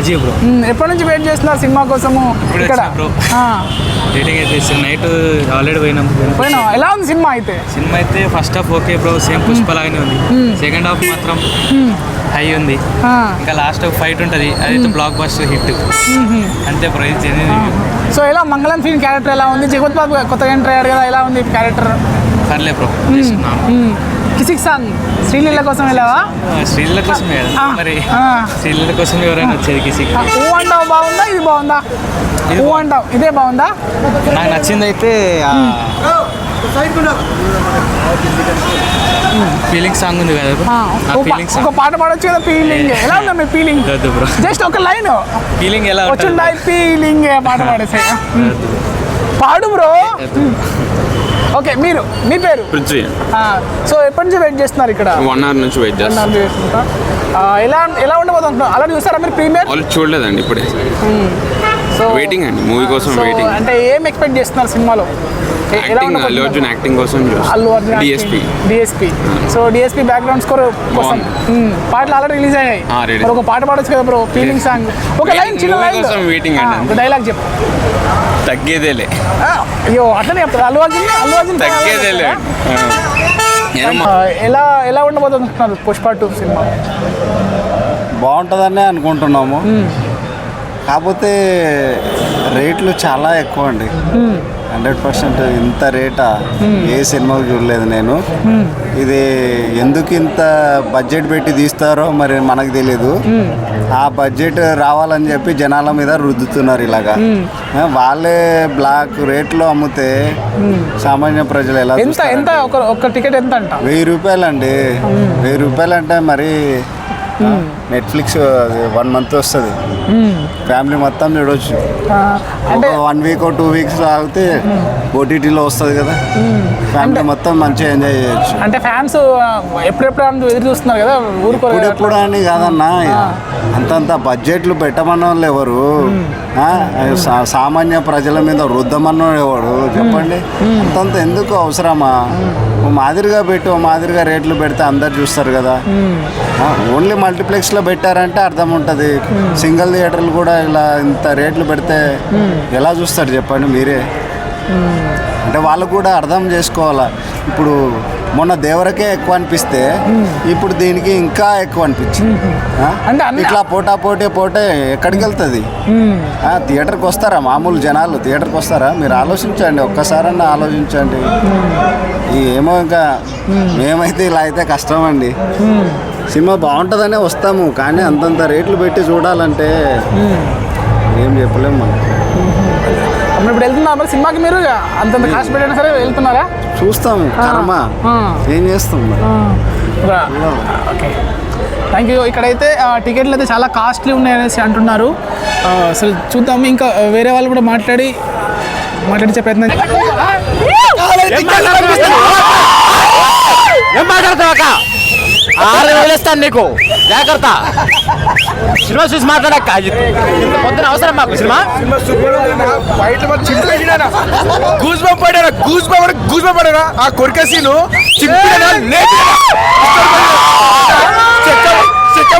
రాజీ bro. ఎప్పటి నుంచి wait చేస్తున్నారు సినిమా కోసము ఇక్కడ? నైట్ ఆల్రెడీ పోయినా. ఎలా ఉంది సినిమా అయితే? సినిమా అయితే first half okay bro, same Pushpa లాగానే ఉంది. సెకండ్ హాఫ్ మాత్రం హై ఉంది. ఇంకా లాస్ట్ ఫైట్ ఉంటుంది, అదైతే బ్లాక్ బస్టర్ హిట్ అంతే బ్రో. సో ఎలా మంగళం ఫిల్మ్ క్యారెక్టర్ ఎలా ఉంది? జగత్ బాబు కొత్తగా ఎంటర్ అయ్యారు కదా, ఎలా ఉంది క్యారెక్టర్? పర్లే బ్రో. కిసిక్ సాంగ్ శ్రీలీల కోసం వెళ్ళావా? శ్రీలీల కోసమే కదా మరి, శ్రీలీల కోసం ఎవరైనా వచ్చేది కిసిక్. ఊ అంటావు బాగుందా, ఇది బాగుందా? ఊ అంటావు ఇదే బాగుందా? నాకు నచ్చింది అయితే ఫీలింగ్ సాంగ్ ఉంది కదా, ఒక పాట పాడొచ్చు కదా. ఫీలింగ్ ఎలా ఉందా మీ ఫీలింగ్? జస్ట్ ఒక లైన్ ఫీలింగ్ ఎలా వచ్చిందా? ఫీలింగ్ పాట పాడేసా పాడు బ్రో. ఓకే, మీ పేరు పృథ్వీ. సో ఎప్పటి నుంచి వెయిట్ చేస్తున్నారు ఇక్కడ? 1 hour నుంచి వెయిట్ చేస్తున్నా. ఎలా ఉండబోతున్నారు? అలా చూస్తారా మీరు ప్రీమియర్? చూడలేదండి ఇప్పుడే. సో వెయిటింగ్ అండి, మూవీ కోసం వెయిటింగ్. అంటే ఏం ఎక్స్పెక్ట్ చేస్తున్నారు సినిమాలో? అల్లు అర్జున్ యాక్టింగ్ కోసం. DSP. So DSP background score కోసం పాటలు ఆల్రెడీ రిలీజ్ అయ్యాయి. ఒక పాట పాడొచ్చు కదా బ్రో, ఫీలింగ్ సాంగ్. ఒక లైన్, చిన్న లైన్ వెయిటింగ్ అండి. డైలాగ్ చెప్పు. తగ్గేదేలే. అయ్యో అట్లనే చెప్తారు. అల్లు అర్జున్ తగ్గేదేలే. ఎలా ఉండబోతున్నారు పుష్ప 2 సినిమా? బాగుంటుందనే అనుకుంటున్నాము, కాకపోతే రేట్లు చాలా ఎక్కువ అండి. 100% ఇంత రేటా ఏ సినిమాకి చూడలేదు నేను. ఇది ఎందుకు ఇంత బడ్జెట్ పెట్టి తీస్తారో మరి మనకు తెలీదు. ఆ బడ్జెట్ రావాలని చెప్పి జనాల మీద రుద్దుతున్నారు ఇలాగా. వాళ్ళే బ్లాక్ రేట్లో అమ్మితే సామాన్య ప్రజలు ఎలా? ఎంత ఒక టికెట్ ఎంత అంట? 1000 రూపాయలు అండి. 1000 రూపాయలు అంటే మరి నెట్ఫ్లిక్స్ 1 month వస్తుంది, ఫ్యామిలీ మొత్తం చూడవచ్చు. అంటే 1 week 2 weeks ఆగితే ఓటీటీలో వస్తుంది కదా, ఫ్యామిలీ మొత్తం మంచిగా ఎంజాయ్ చేయొచ్చు. అంటే ఫ్యాన్స్ ఎప్పుడెప్పుడు ఎదురు చూస్తున్నారు కదా, ఇప్పుడు అని కాదన్నా, అంతంత బడ్జెట్లు పెట్టమన్న వాళ్ళు ఎవరు? సామాన్య ప్రజల మీద వృద్ధమన్నోడు ఎవడు చెప్పండి? అంతంత ఎందుకు అవసరమా? మాదిరిగా పెట్టి మాదిరిగా రేట్లు పెడితే అందరు చూస్తారు కదా. ఓన్లీ మల్టీప్లెక్స్లో పెట్టారంటే అర్థం ఉంటుంది. సింగిల్ థియేటర్లు కూడా ఇలా ఇంత రేట్లు పెడితే ఎలా చూస్తారు చెప్పండి మీరే? అంటే వాళ్ళు కూడా అర్థం చేసుకోవాలా. ఇప్పుడు మొన్న దేవరకే ఎక్కువ అనిపిస్తే ఇప్పుడు దీనికి ఇంకా ఎక్కువ అనిపించింది. ఇట్లా పోటే ఎక్కడికి వెళ్తుంది? థియేటర్కి వస్తారా మామూలు జనాలు? థియేటర్కి వస్తారా? మీరు ఆలోచించండి, ఒక్కసారన్నా ఆలోచించండి. ఏమో ఇంకా మేమైతే ఇలా అయితే కష్టం అండి. సినిమా బాగుంటుందనే వస్తాము, కానీ అంతంత రేట్లు పెట్టి చూడాలంటే ఏం చెప్పలేము మనం. ఇప్పుడు వెళ్తున్నారు మరి సినిమాకి? మీరు అంతంత కాస్ట్ పెట్టినా సరే వెళ్తున్నారా? చూస్తాము, కర్మ ఏం చేస్తాం. Okay, thank you. ఇక్కడైతే టికెట్లు అయితే చాలా కాస్ట్లీ ఉన్నాయనేసి అంటున్నారు. అసలు చూద్దాము, ఇంకా వేరే వాళ్ళు కూడా మాట్లాడించే ప్రయత్నం. ఏం మాట్లాడతావు? 6,000 ఇస్తాను నీకు, జాగ్రత్త. సినిమా చూసి మాట్లాడక్క. పొద్దున అవసరం మాకు సినిమా. గూస్ బంపడారా ఆ కొరికేసీను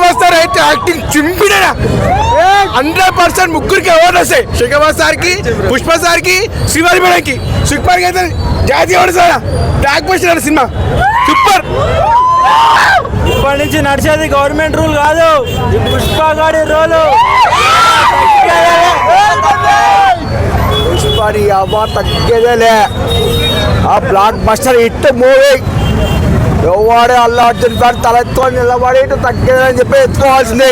వస్తారైతే యాక్టింగ్ చింపిడా. 100% ముగ్గురికి అవార్డు వస్తాయి. శేఖర్ సార్కి, పుష్ప సార్కి, శ్రీవారి మేడంకి. సుకుమార్ అయితే జాతీయ award sir. Block buster cinema super. ఇప్పటి నుంచి నడిచేది గవర్నమెంట్ రూల్ కాదు, పుష్ప గాడి రోలు. పుష్పని అవార్డు తగ్గేదేలే. ఆ బ్లాక్ బస్టర్ హిట్ మూవీ. ఎవడే అల్లు అర్జున్ ఫ్యాన్ తలెత్తుకొని నిలబడి తగ్గేదని చెప్పి ఎత్తుకోవాల్సిందే.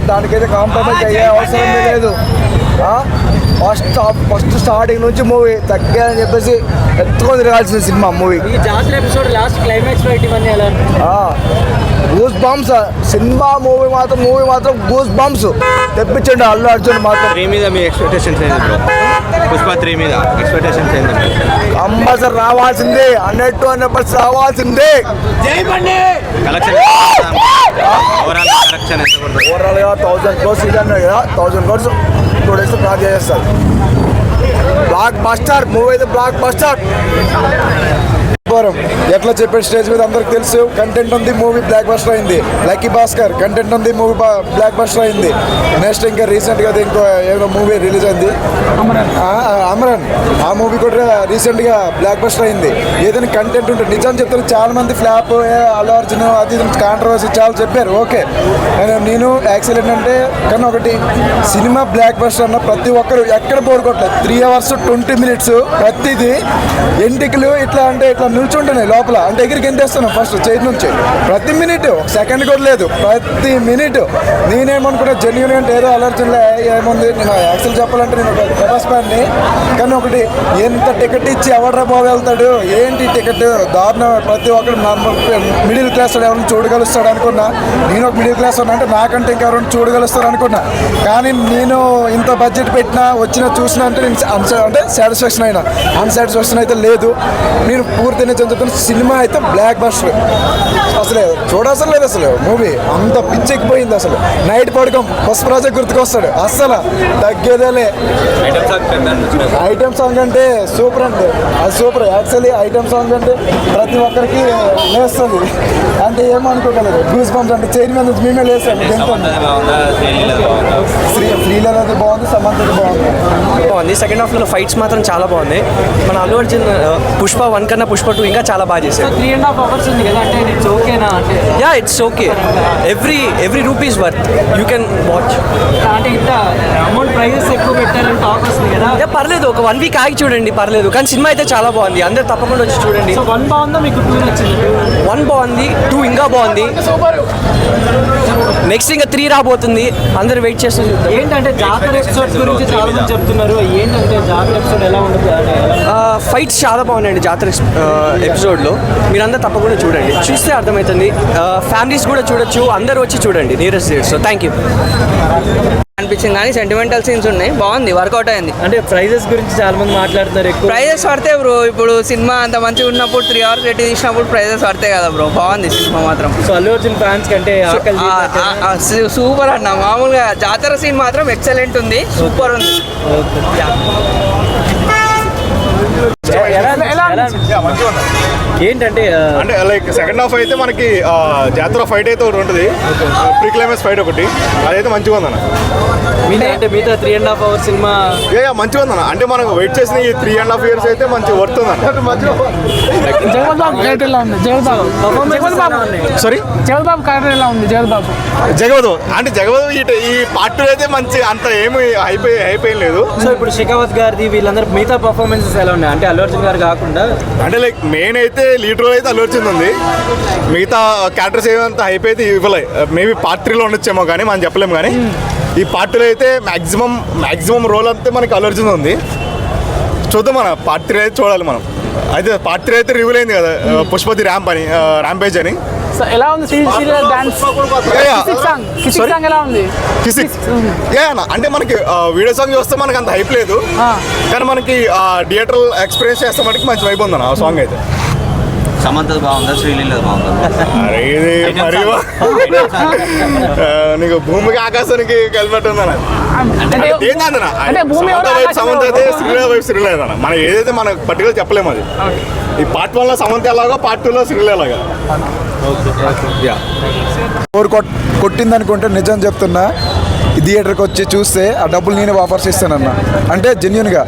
దానికైతే కాంప్రమైజ్ అయ్యే అవసరం లేదు. ఫస్ట్ స్టార్టింగ్ నుంచి మూవీ తగ్గేదని చెప్పేసి ఎత్తుకొని తిరగాల్సిన cinema movie. Goose bumps cinema. Movie మాత్రం గూస్ బంప్స్ తెప్పించండి అల్లు అర్జున్ మాత్రం. 3 మీద మీ ఎక్స్పెక్టేషన్స్ ఏంటి? పుష్ప 3 మీద ఎక్స్పెక్టేషన్స్ ఏంటంటే కంపల్సరీ రావాల్సిందే, 100% రావాల్సిందే. ఓవరాల్గా 1000 crores ఇదన్నా కదా, 1000 crores 2 days ప్లాన్ చేస్తారు. బ్లాక్ బస్టర్ మూవీ అయితే బ్లాక్ బస్టర్. పోలవరం ఎట్లా చెప్పాడు స్టేజ్ మీద అందరికి తెలుసు. కంటెంట్ ఉంది, మూవీ బ్లాక్ బస్టర్ అయింది. లక్కీ భాస్కర్ కంటెంట్ ఉంది, మూవీ బ్లాక్ బస్టర్ అయింది. నెక్స్ట్ ఇంకా రీసెంట్గా ఇంకో ఏదో మూవీ రిలీజ్ అయింది అమరన్, ఆ మూవీ కూడా రీసెంట్గా బ్లాక్ బస్టర్ అయింది. ఏదైనా కంటెంట్ ఉంటుంది. నిజం చెప్తాను, చాలా మంది ఫ్లాప్ అల్లు అర్జున్ అది కాంట్రవర్సీ చాలా చెప్పారు. ఓకే, నేను యాక్సిడెంట్ అంటే కానీ ఒకటి సినిమా బ్లాక్ బస్టర్ అన్న ప్రతి ఒక్కరు ఎక్కడ బోర్ కొట్టలేదు. 3 hours 20 minutes ప్రతిదీ ఎంటికలు ఇట్లా అంటే ఇట్లా నిల్చుంటున్నాయి లోపల. అంటే ఎగిరికి ఎంతేస్తున్నాం ఫస్ట్ చైర్ నుంచి ప్రతి మినిట్, సెకండ్ కూడా లేదు, ప్రతి మినిట్. నేనేమనుకున్నా జెన్యున్ అంటే ఏదో అలర్జన్లో ఏముంది. నేను యాక్చువల్ చెప్పాలంటే నేను ఒక ప్రభాస్ ఫ్యాన్ని, కానీ ఒకటి ఎంత టికెట్ ఇచ్చి ఎవడ్రా బాబు వెళ్తాడు, ఏంటి టికెట్ దారుణం. ప్రతి ఒక్కరు నార్మల్ మిడిల్ క్లాస్ ఎవరైనా చూడగలుస్తాడు అనుకున్నా. నేను ఒక మిడిల్ క్లాస్ ఉన్నా అంటే నాకంటే ఇంకా ఎవరైనా చూడగలుస్తారు అనుకున్నా. కానీ నేను ఇంత బడ్జెట్ పెట్టినా వచ్చినా చూసినా అంటే నేను అంటే సాటిస్ఫాక్షన్ అయినా. అన్సాటిస్ఫాక్షన్ అయితే లేదు. నేను పూర్తి నిజం చెప్తాను, సినిమా అయితే బ్లాక్ బస్టర్. అసలు చూడాల్సిన లేదు. అసలు మూవీ అంత పిచ్చెక్కిపోయింది. అసలు నైట్ పడుకోం పుష్పరాజు గుర్తుకొస్తాడు. అస్సలు తగ్గేదేలే. ఐటమ్ సాంగ్ అంటే సూపర్ అండి, అది సూపర్. యాక్చువల్లీ ఐటమ్ సాంగ్ అంటే ప్రతి ఒక్కరికి లేస్తుంది. అంటే ఏమనుకోగలరు, గూస్ బంప్స్ అంటే చైర్ మీద నుంచి మేమే లేసాము. శ్రీలీల అది బాగుంది, సమంతది బాగుంది. సెకండ్ హాఫ్లో ఫైట్స్ మాత్రం చాలా బాగుంది. మన అల్లు అర్జున్ పుష్ప 1 కన్నా పుష్ప 2 ఇంకా చాలా బాగా చేశారు. 3.5 hours ఉంది కదా, అంటే ఇట్స్ ఓకేనా? అంటే yeah, it's okay. Every rupees worth, you can watch. అంటే ఇంత అమౌంట్ ప్రైజెస్ ఎక్కువ పెట్టారని టాక్ వస్తుంది కదా. యా, పర్లేదు, ఒక 1 week ఆగి చూడండి, పర్లేదు. కానీ సినిమా అయితే చాలా బాగుంది, అందరు తప్పకుండా వచ్చి చూడండి. సో 1 బాగుందా, మీకు 2 నచ్చింది? 1 బాగుంది, 2 ఇంకా బాగుంది. నెక్స్ట్ ఇంకా 3 రాబోతుంది, అందరు వెయిట్ చేస్తూ చూద్దాం. ఏంటంటే జాతర ఎపిసోడ్ గురించి చాలా మంది చెప్తున్నారు. ఏంటంటే జాతర ఎపిసోడ్ ఎలా ఉంటుంది? ఫైట్స్ చాలా బాగున్నాయండి జాతర ఎపిసోడ్లో. మీరందరూ తప్పకుండా చూడండి, చూస్తే అర్థమవుతుంది. ఫ్యామిలీస్ కూడా చూడొచ్చు, అందరూ వచ్చి చూడండి nearest date. So thank you అనిపించింది. కానీ సెంటిమెంటల్ సీన్స్ ఉన్నాయి, బాగుంది, వర్కౌట్ అయింది. అంటే ప్రైజెస్ గురించి చాలా మంది మాట్లాడుతున్నారు. ఎక్కువ ప్రైజెస్ పడితే బ్రో, ఇప్పుడు సినిమా అంత మంచిగా ఉన్నప్పుడు 3 hours పెట్టి తీసినప్పుడు ప్రైజెస్ పడతాయి కదా బ్రో. బాగుంది సినిమా మాత్రం. సో అల్లు అర్జున్ ఫ్యాన్స్ కంటే సూపర్ అన్న. మామూలుగా జాతర సీన్ మాత్రం ఎక్సలెంట్ ఉంది, సూపర్ ఉంది. ఏంటంటే అంటే లైక్ సెకండ్ హాఫ్ అయితే మనకి జాతర ఫైట్ అయితే ఒకటి ఉంటుంది, ప్రీ క్లైమాక్స్ ఫైట్ ఒకటి, అదైతే మంచిగా ఉందన్న. అంటే మిగతా 3.5 hours సినిమా మంచిగా ఉందన్న. అంటే మనం వెయిట్ చేసిన ఈ 3.5 years అయితే మంచి వర్త్ ఉందన్న. సారీ, జగద్బాబు క్యారెక్టర్ ఎలా ఉంది? జగవదు అంటే జగవదు ఈ పార్ట్ 2 అయితే మంచి అంత ఏమి అయిపోయి లేదు. సో ఇప్పుడు షెకావత్ గారిది వీళ్ళందరూ మిగతా పర్ఫార్మెన్సెస్ ఎలా ఉన్నాయి? అంటే అల్లు అర్జున్ గారు కాకుండా అంటే లైక్ మెయిన్ అయితే లీడర్ అయితే అల్లు అర్జున్ ఉంది. మిగతా క్యారెక్టర్స్ ఏమంతా హైప్ అయితే ఇవ్వలే. మేబీ పార్ట్ 3లో ఉండొచ్చేమో కానీ మనం చెప్పలేము. కానీ ఈ పార్ట్ 2 అయితే మ్యాక్సిమం రోల్ అంతే మనకి అల్లు అర్జున్ ఉంది. చూద్దాం, మన పార్ట్ 3 అయితే చూడాలి మనం. అయితే పార్ట్ 3 అయితే రివ్యూల్ అయింది కదా, పుష్పతి ర్యాంపేజ్ అని. ఎలా ఉంది డాన్స్? ఎలా ఉంది? అంటే మనకి వీడియో సాంగ్ చూస్తే మనకి అంత హైప్ లేదు, కానీ మనకి థియేటర్ ఎక్స్పీరియన్స్ చేస్తే మనకి మంచి వైబ్ ఉందన్న ఆ సాంగ్ అయితే. సమంతది బాగుందా, శ్రీలీల బాగుందా? అరే ఇది మరి నీకు భూమికి ఆకాశానికి కలిపట్టు ఉందన్న. సమంత అయితే శ్రీలీల వైపు శ్రీలీల అన్న. మనం ఏదైతే మన పర్టికులర్ చెప్పలేము. అది ఈ పార్ట్ 1లో సమంత ఎలాగో పార్ట్ 2లో శ్రీలీల ఎలాగా. కొట్టింది అనుకుంటే నిజం చెప్తున్నా, థియేటర్కి వచ్చి చూస్తే ఆ డబ్బులు నేనే వాపస్ ఇస్తానన్న. అంటే జెన్యున్గా.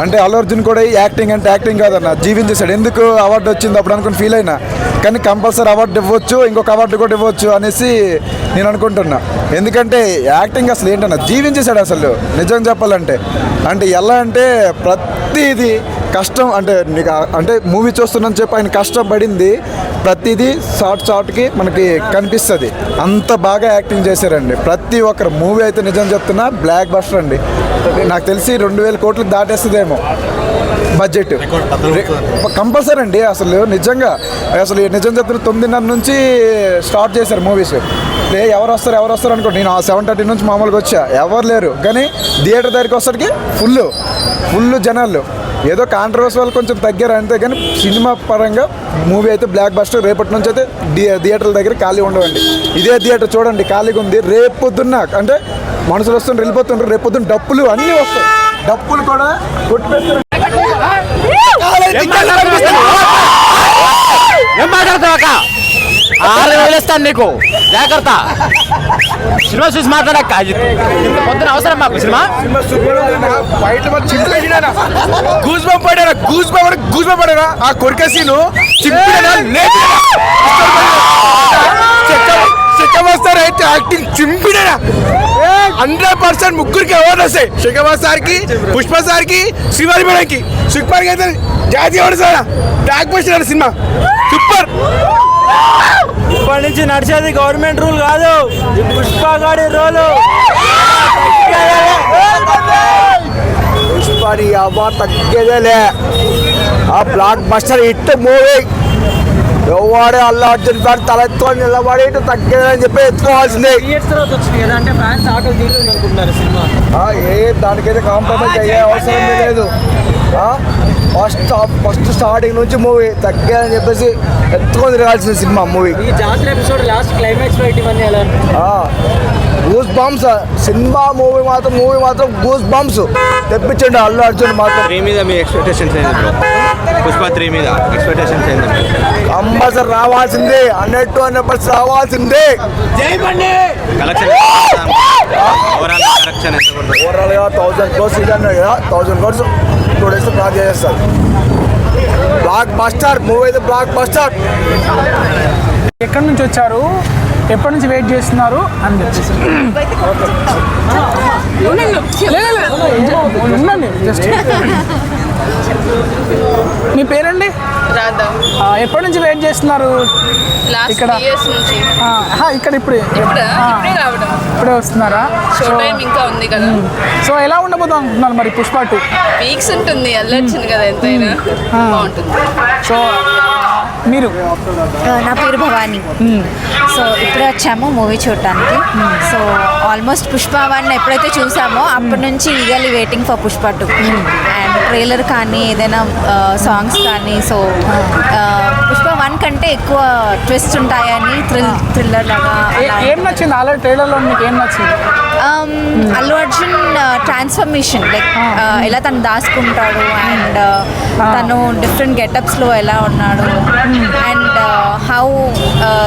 అంటే అల్లు అర్జున్ కూడా యాక్టింగ్ అంటే యాక్టింగ్ కాదన్న, జీవించేశాడు. ఎందుకు అవార్డు వచ్చింది అప్పుడు అనుకుని ఫీల్ అయినా, కానీ కంపల్సరీ అవార్డు ఇవ్వచ్చు, ఇంకొక అవార్డు కూడా ఇవ్వచ్చు అనేసి నేను అనుకుంటున్నా. ఎందుకంటే యాక్టింగ్ అసలు ఏంటన్నా జీవించేశాడు అసలు నిజం చెప్పాలంటే. అంటే ఎలా అంటే ప్రతిదీ కష్టం. అంటే నీకు అంటే మూవీ చూస్తున్నాను చెప్పి ఆయన కష్టపడింది ప్రతిదీ షార్ట్కి మనకి కనిపిస్తుంది. అంత బాగా యాక్టింగ్ చేశారండి ప్రతి ఒక్కరు. మూవీ అయితే నిజం చెప్తున్నా బ్లాక్ బస్టర్ అండి. నాకు తెలిసి 2000 కోట్లు దాటేస్తుందేమో బడ్జెట్ కంపల్సరీ అండి. అసలు నిజంగా నిజం చెప్తున్నా 9:30 నుంచి స్టార్ట్ చేశారు మూవీస్. ఎవరు వస్తారు అనుకోండి. నేను 7:30 నుంచి మామూలుగా వచ్చా, ఎవరు లేరు. కానీ థియేటర్ దగ్గరికి వచ్చేసరికి ఫుల్ జనాలు. ఏదో కాంట్రవర్సీ వాళ్ళు కొంచెం తగ్గారు అంతే, కానీ సినిమా పరంగా మూవీ అయితే బ్లాక్ బస్టర్. రేపటి నుంచి అయితే థియేటర్ల దగ్గర ఖాళీ ఉండవండి. ఇదే థియేటర్ చూడండి ఖాళీగా ఉంది. రేపు పొద్దున్న అంటే మనుషులు వస్తుంటారు, వెళ్ళిపోతుంటారు. రేపు పొద్దున్న డప్పులు అన్నీ వస్తాయి, డప్పులు కూడా కొట్టిపెడతారు. ఏం మాట్లాడతావు అక్క 6,000 ఇస్తాను నీకు జాగ్రత్త సినిమా చూసి మాట్లాడక్క పొద్దున అవసరం మాకు సినిమా ఫైట్ చింపేసినా గూస్ బంప్ పడారా గూస్ బంప్ పడారా ఆ కొరికే సీను చింపినా శేఖర్ అయితే యాక్టింగ్ చింపినా 100% ముగ్గురికి అవార్డు వస్తాయి. శేఖర్ సార్కి, పుష్ప సార్కి, శ్రీవారి మేడంకి. సుకుమార్కి అయితే జాతీయ award sir. Block buster cinema super. ఇప్పటి నుంచి నడిచేది గవర్నమెంట్ రూల్ కాదు, పుష్ప గాడి రోలు. పుష్పని అవార్డు తగ్గేదేలే. ఆ బ్లాక్ బస్టర్ హిట్ మూవీ ఎవడే అల్లు అర్జున్ ఫ్యాన్ తలెత్తుకొని నిలబడి తగ్గేదని చెప్పి ఎత్తుకోవాల్సిందే. దానికైతే కాంప్రమైజ్ అయ్యే అవసరం లేదు. ఫస్ట్ స్టార్టింగ్ నుంచి మూవీ తగ్గేదని చెప్పేసి ఎత్తుకొని తిరగాల్సిన cinema movie. Goose bumps cinema movie మాత్రం గూస్ బంప్స్ తెప్పించండి అల్లు అర్జున్ మాత్రం. 3 మీద మీ ఎక్స్పెక్టేషన్స్ ఏంటి బ్రో? పుష్ప 3 మీద ఎక్స్పెక్టేషన్స్ ఏంటి? కంపల్సరీ రావాల్సిందే, 100% రావాల్సిందే. కలెక్షన్ ఓవరాల్ కలెక్షన్ ఎంత ఉంటుంది? ఓవరాల్గా 1000 crores ఇది అన్నాడు కదా, 1000 crores 2 days క్రాస్ చేస్తారు. బ్లాక్ బస్టర్ మూవీ అయితే బ్లాక్ బస్టర్. ఎక్కడి నుంచి వచ్చారు, ఎప్పటి నుంచి వెయిట్ చేస్తున్నారు అని చెప్పేసి ఉండండి జస్ట్. మీ పేరండి? ఎప్పటి నుంచి వెయిట్ చేస్తున్నారు ఇక్కడ? ఇక్కడ ఇప్పుడే వస్తున్నారా? ఇంకా ఉంది కదా. సో ఎలా ఉండబోతుంది అనుకుంటున్నారు మరి పుష్ప 2? వీక్స్ ఉంటుంది, వెళ్ళొచ్చింది కదా ఎంతైనా బాగుంటుంది. సో మీరు? నా పేరు భవానీ. సో ఇప్పుడే వచ్చాము మూవీ చూడటానికి. సో ఆల్మోస్ట్ పుష్ప 1 ఎప్పుడైతే చూసామో అప్పటి నుంచి eagerly waiting for Pushpa 2. And trailer కానీ ఏదైనా సాంగ్స్ కానీ. సో పుష్ప 1 కంటే ఎక్కువ ట్విస్ట్ ఉంటాయని థ్రిల్లర్ లాగా. ఏం నచ్చింది ఆల్రెడీ ట్రైలర్లో మీకు? ఏం నచ్చింది? అల్లు అర్జున్ ట్రాన్స్ఫర్మేషన్, లైక్ ఎలా తను దాచుకుంటాడు అండ్ తను డిఫరెంట్ గెటప్స్లో ఎలా ఉన్నాడు అండ్ హౌ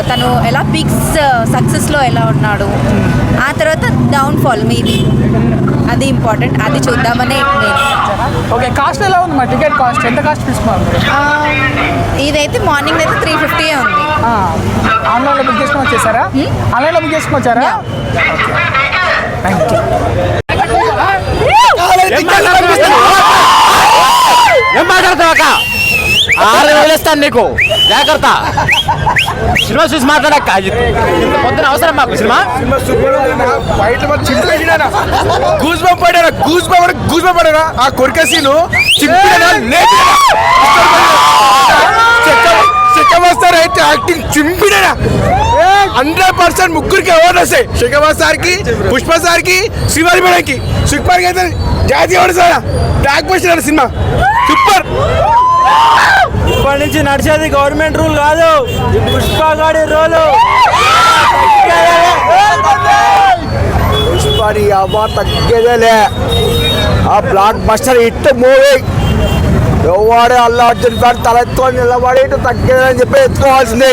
తను ఎలా పీక్స్ సక్సెస్లో ఎలా ఉన్నాడు, ఆ తర్వాత డౌన్ఫాల్ మేబీ అది ఇంపార్టెంట్. అది చూద్దామని నేను. ఓకే, కాస్ట్ ఎలా ఉంది? మా టికెట్ కాస్ట్ ఎంత కాస్ట్ తీసుకున్నారు? ఇదైతే మార్నింగ్ అయితే 350 ఉంది. ఆన్లైన్లో బుక్ చేసుకొని వచ్చేసారా? ఆన్లైన్లో బుక్ చేసుకొని వచ్చారా? Thank you. ఏం మాట్లాడతావు అక్క 6,000 ఇస్తాను నీకు జాగ్రత్త సినిమా చూసి మాట్లాడక్క పొద్దున అవసరం మాకు సినిమా. ఫైట్ చింపేసినా గూస్ బంప్ పడారా ఆ కొరికే సీను చింపినా శేఖర్ అయితే యాక్టింగ్ చింపినా 100% ముగ్గురికి అవార్డు వస్తాయి. శేఖర్ సార్కి, పుష్ప సార్కి, శ్రీవారి మేడంకి. సుకుమార్కి అయితే జాతీయ award sir. Block buster cinema super. ఇప్పటి నుంచి నడిచేది గవర్నమెంట్ రూల్ కాదు, పుష్ప గాడి రోలు. పుష్పని అవార్డు తగ్గేదేలే. ఆ బ్లాక్ బస్టర్ హిట్ మూవీ ఎవడే అల్లు అర్జున్ ఫ్యాన్ తలెత్తుకొని నిలబడి తగ్గేదని చెప్పి ఎత్తుకోవాల్సిందే.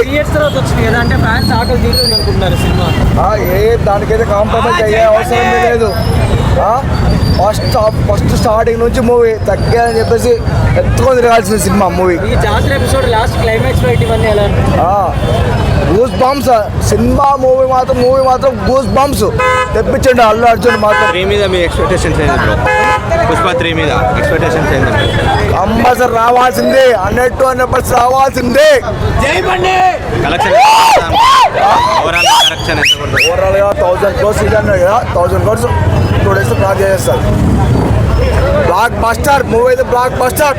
దానికైతే కాంప్రమైజ్ అయ్యే అవసరం లేదు. ఫస్ట్ స్టార్టింగ్ నుంచి మూవీ తగ్గేదని చెప్పేసి ఎత్తుకొని తిరగాల్సిన cinema movie. Goose bumps cinema movie మాత్రం గూస్ బంప్స్ తెప్పించండి అల్లు అర్జున్ మాత్రం. 3 మీద మీ ఎక్స్పెక్టేషన్స్ ఏంటి బ్రో? పుష్ప 3 మీద ఎక్స్పెక్టేషన్స్ ఏంటి? కంపల్సరీ రావాల్సిందే, 100% రావాల్సిందే. కలెక్షన్ ఓవరాల్ కలెక్షన్ ఎంత ఉంటుంది? ఓవరాల్గా 1000 crores ఇది అన్నాడు కదా, 1000 crores 2 days క్రాస్ చేస్తారు. బ్లాక్ బస్టర్ మూవీ అయితే బ్లాక్ బస్టర్.